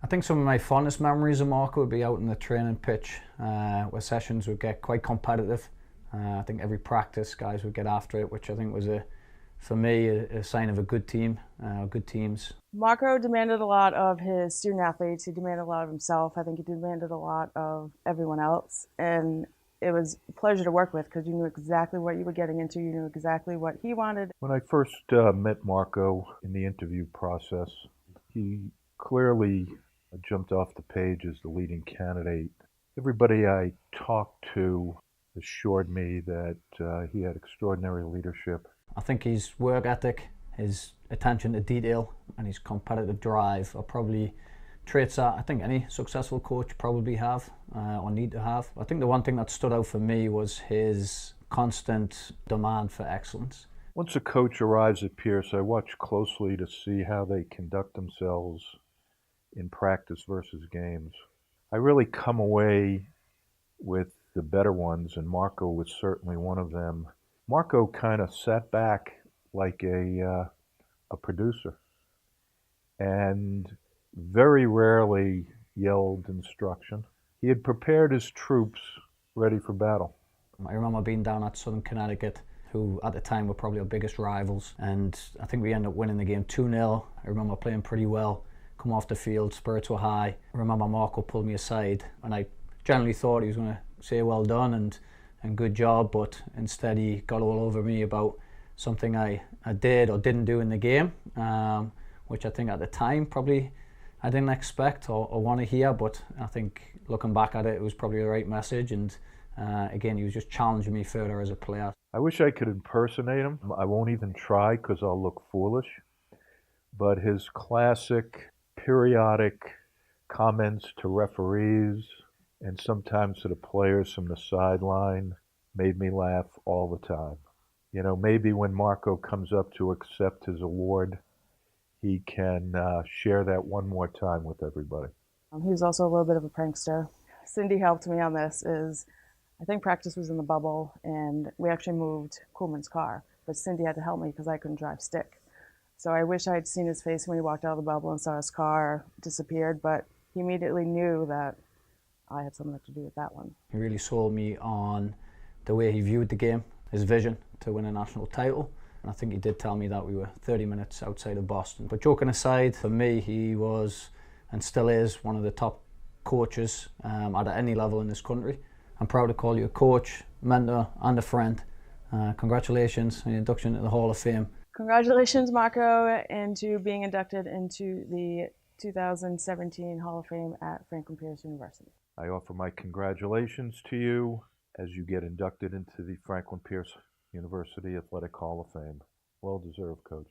I think some of my fondest memories of Marco would be out in the training pitch, where sessions would get quite competitive. I think every practice guys would get after it, which I think was, for me, a sign of a good team, good teams. Marco demanded a lot of his student athletes. He demanded a lot of himself. I think he demanded a lot of everyone else. And it was a pleasure to work with because you knew exactly what you were getting into. You knew exactly what he wanted. When I first met Marco in the interview process, he clearly jumped off the page as the leading candidate. Everybody I talked to assured me that he had extraordinary leadership. I think his work ethic, his attention to detail, and his competitive drive are probably traits that I think any successful coach probably have or need to have. I think the one thing that stood out for me was his constant demand for excellence. Once a coach arrives at Pierce, I watch closely to see how they conduct themselves in practice versus games. I really come away with the better ones, and Marco was certainly one of them. Marco kind of sat back like a producer and very rarely yelled instruction. He had prepared his troops ready for battle. I remember being down at Southern Connecticut, who at the time were probably our biggest rivals, and I think we ended up winning the game 2-0. I remember playing pretty well, come off the field, spirits were high. I remember Marco pulled me aside, and I generally thought he was going to say well done and good job, but instead he got all over me about something I did or didn't do in the game, which I think at the time probably I didn't expect or want to hear, but I think looking back at it, it was probably the right message, and again, he was just challenging me further as a player. I wish I could impersonate him. I won't even try because I'll look foolish, but his classic periodic comments to referees and sometimes to the players from the sideline made me laugh all the time. You know, maybe when Marco comes up to accept his award, he can share that one more time with everybody. He was also a little bit of a prankster. Cindy helped me on this. I think practice was in the bubble, and we actually moved Koolman's car, but Cindy had to help me because I couldn't drive stick. So I wish I had seen his face when he walked out of the bubble and saw his car disappeared, but he immediately knew that I had something to do with that one. He really sold me on the way he viewed the game, his vision to win a national title. And I think he did tell me that we were 30 minutes outside of Boston. But joking aside, for me, he was and still is one of the top coaches at any level in this country. I'm proud to call you a coach, mentor, and a friend. Congratulations on your induction into the Hall of Fame. Congratulations, Marco, into being inducted into the 2017 Hall of Fame at Franklin Pierce University. I offer my congratulations to you as you get inducted into the Franklin Pierce University Athletic Hall of Fame. Well deserved, Coach.